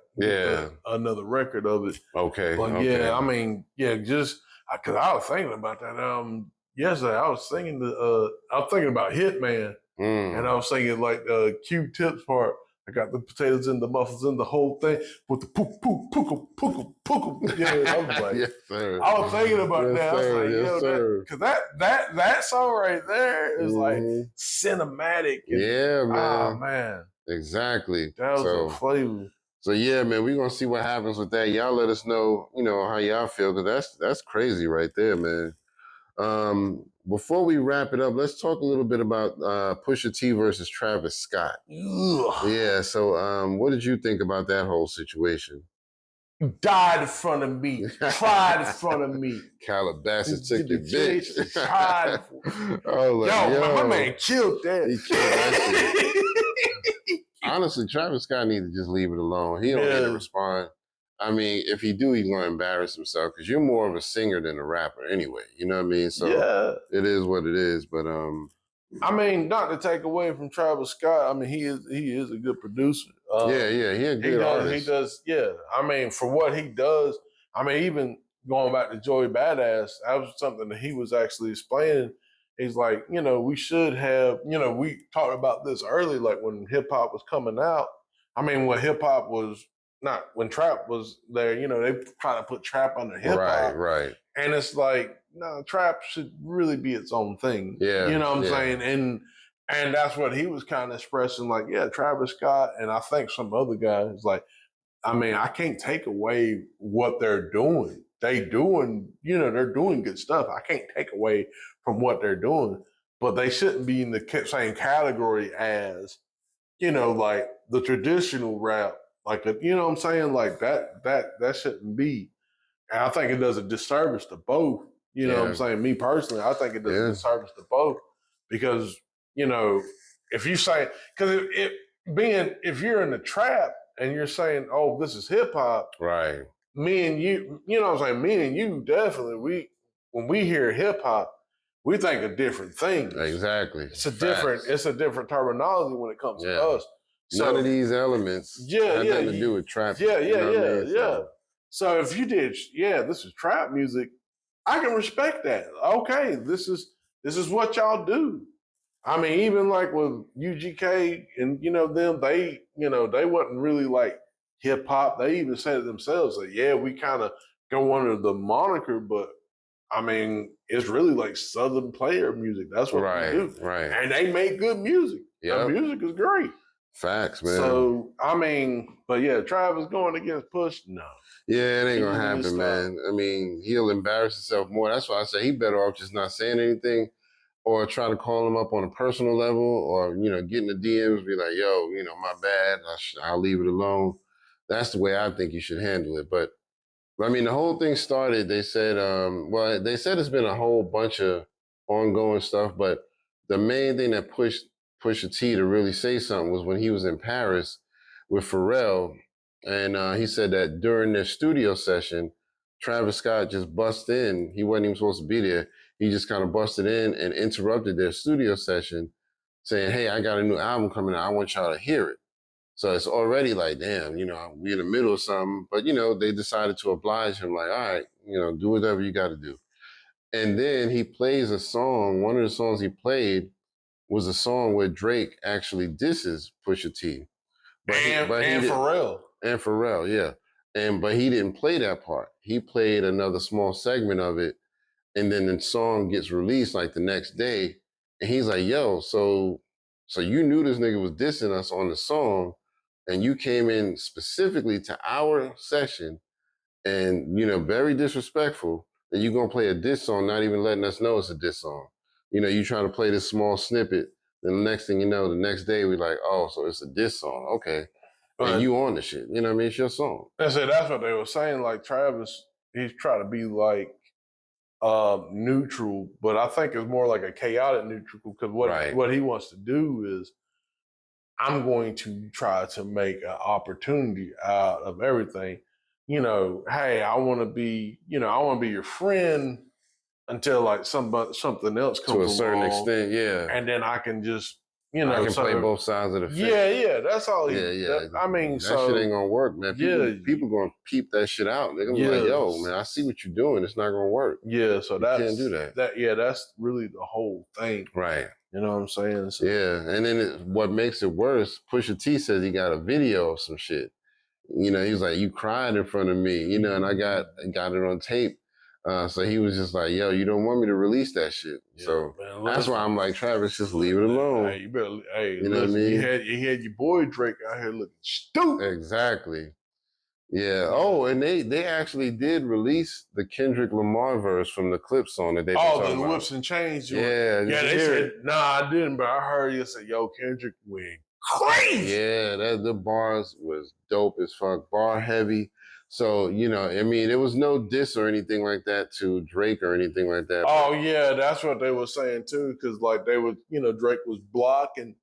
another record of it. Okay. But I mean, just, because I was thinking about that album yesterday. I was thinking about Hitman. And I was singing like Q-Tip's part. I got the potatoes and the muffins and the whole thing with the pook, pook, pook, pook, pook. Yeah, I was like, yes, sir. I was thinking about that. I was like, because that song right there is like cinematic. And, man. Oh, man. Exactly. That was a flavor. So yeah, man, we're gonna see what happens with that. Y'all let us know, you know, how y'all feel, because that's crazy right there, man. Before we wrap it up, let's talk a little bit about Pusha T versus Travis Scott. Ugh. Yeah, so what did you think about that whole situation? Died in front of me, cried in front of me. Calabasas took your bitch. My man killed that. He killed that shit. honestly, Travis Scott needs to just leave it alone. He don't need to respond. I mean, if he do, he's going to embarrass himself because you're more of a singer than a rapper anyway. You know what I mean? So it is what it is. But I mean, not to take away from Travis Scott. I mean, he is a good producer. He a good artist. He does. Yeah. I mean, for what he does. I mean, even going back to Joey Badass, that was something that he was actually explaining. He's like, we should have. We talked about this early, like when hip hop was coming out. I mean, when hip hop was not when trap was there. They try to put trap under hip hop, right. And it's like, no, trap should really be its own thing. Yeah. You know what I'm saying? And that's what he was kind of expressing, like, yeah, Travis Scott, and I think some other guys, like, I mean, I can't take away what they're doing. They're doing good stuff. I can't take away from what they're doing, but they shouldn't be in the same category as, like the traditional rap, like, you know what I'm saying? Like that shouldn't be. And I think it does a disservice to both. You know what I'm saying? Me personally, I think it does a disservice to both because, if you say, because if you're in the trap and you're saying, oh, this is hip hop. Right. Me and you, you know what I'm saying? Me and you definitely, when we hear hip hop, we think of different things. Exactly. It's a different terminology when it comes to us. So, none of these elements have nothing to do with trap. Yeah. So if you did, this is trap music, I can respect that. Okay, this is what y'all do. I mean, even like with UGK and them, they wasn't really like hip hop. They even said it themselves, like, yeah, we kind of go under the moniker, but I mean, it's really like Southern player music. That's what we do. Right. And they make good music. The music is great. Facts, man. So, I mean, but yeah, Travis going against Push, no. Yeah, it ain't gonna happen, man. I mean, he'll embarrass himself more. That's why I say he better off just not saying anything or try to call him up on a personal level or, get in the DMs, be like, yo, my bad. I'll leave it alone. That's the way I think you should handle it. But I mean, the whole thing started, they said, they said it's been a whole bunch of ongoing stuff, but the main thing that pushed Pusha T to really say something was when he was in Paris with Pharrell, and he said that during their studio session, Travis Scott just busted in. He wasn't even supposed to be there. He just kind of busted in and interrupted their studio session, saying, hey, I got a new album coming out. I want y'all to hear it. So it's already like, damn, we're in the middle of something. But, they decided to oblige him, like, all right, do whatever you got to do. And then he plays a song. One of the songs he played was a song where Drake actually disses Pusha T. And Pharrell. And Pharrell, yeah. But he didn't play that part. He played another small segment of it. And then the song gets released like the next day. And he's like, yo, so you knew this nigga was dissing us on the song, and you came in specifically to our session and, very disrespectful, and you're going to play a diss song, not even letting us know it's a diss song. You trying to play this small snippet, then the next thing you know, the next day we're like, oh, so it's a diss song. Okay. And you on the shit. You know what I mean? It's your song. That's what they were saying. Like Travis, he's trying to be like neutral, but I think it's more like a chaotic neutral because what he wants to do is I'm going to try to make an opportunity out of everything. Hey, I want to be your friend until like something else comes to a certain along, extent, yeah. And then I can just I can play both sides of the fence. Yeah, that's all. I mean, that shit ain't gonna work, man. People gonna peep that shit out. They're gonna be like, "Yo, man, I see what you're doing. It's not gonna work." Yeah, so you can't do that. That's really the whole thing, right? You know what I'm saying? So, yeah, and then what makes it worse? Pusha T says he got a video of some shit. He was like, "You cried in front of me," and I got it on tape. So he was just like, yo, you don't want me to release that shit. Yeah, so man, that's why I'm like, Travis, just leave it alone. Hey, you better, you know what I mean? You had your boy Drake out here looking stupid. Exactly. Yeah. Oh, and they actually did release the Kendrick Lamar verse from the clip song that they talking about. Oh, the Whips and Chains. Yeah. Yeah, they said, nah, I didn't, but I heard you say, yo, Kendrick went crazy. Yeah, the bars was dope as fuck. Bar heavy. So, there was no diss or anything like that to Drake or anything like that. Oh, yeah, that's what they were saying, too, because, like, they were, Drake was blocking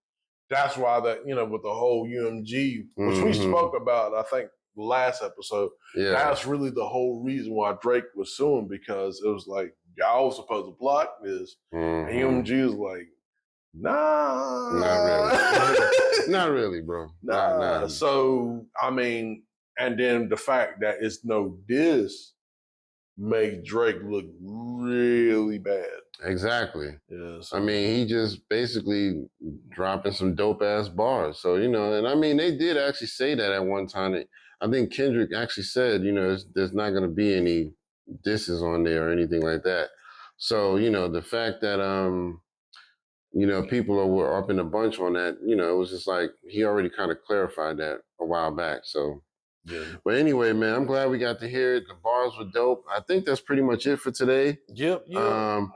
that's why that, with the whole UMG, which we spoke about, I think, last episode, that's really the whole reason why Drake was suing, because it was like, y'all was supposed to block this. And UMG was like, nah. Not really. Not really, bro. Nah. So, I mean, and then the fact that it's no diss makes Drake look really bad. Exactly. Yeah, I mean, he just basically dropping some dope ass bars. So, and I mean, they did actually say that at one time. I think Kendrick actually said, there's not going to be any disses on there or anything like that. So, the fact that, people were up in a bunch on that, it was just like, he already kind of clarified that a while back. So, yeah. But anyway, man, I'm glad we got to hear it. The bars were dope. I think that's pretty much it for today. Yep.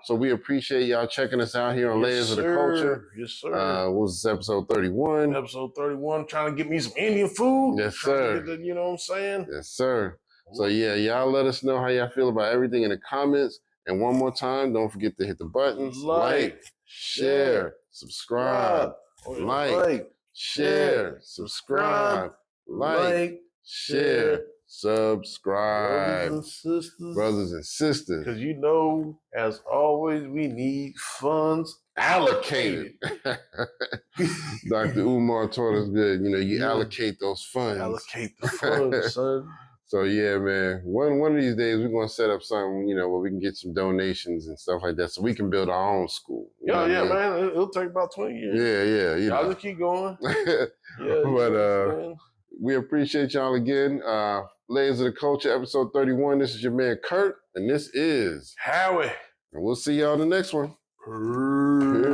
So we appreciate y'all checking us out here on Layers of the Culture. Yes, sir. What was this, episode 31? Episode 31, trying to get me some Indian food. Yes, sir. You know what I'm saying? Yes, sir. So yeah, y'all let us know how y'all feel about everything in the comments. And one more time, don't forget to hit the buttons. Like, share, subscribe. Like, share, subscribe. Like, share, subscribe. Brothers and sisters. Because as always, we need funds allocated. Dr. Umar taught us good. You allocate those funds. Allocate the funds, son. So yeah, man. One of these days we're gonna set up something, where we can get some donations and stuff like that, so we can build our own school. Man. It'll take about 20 years. Yeah. Y'all just keep going. But we appreciate y'all again. Layers of the Culture, episode 31. This is your man Kurt, and this is Howie. And we'll see y'all in the next one. Peace.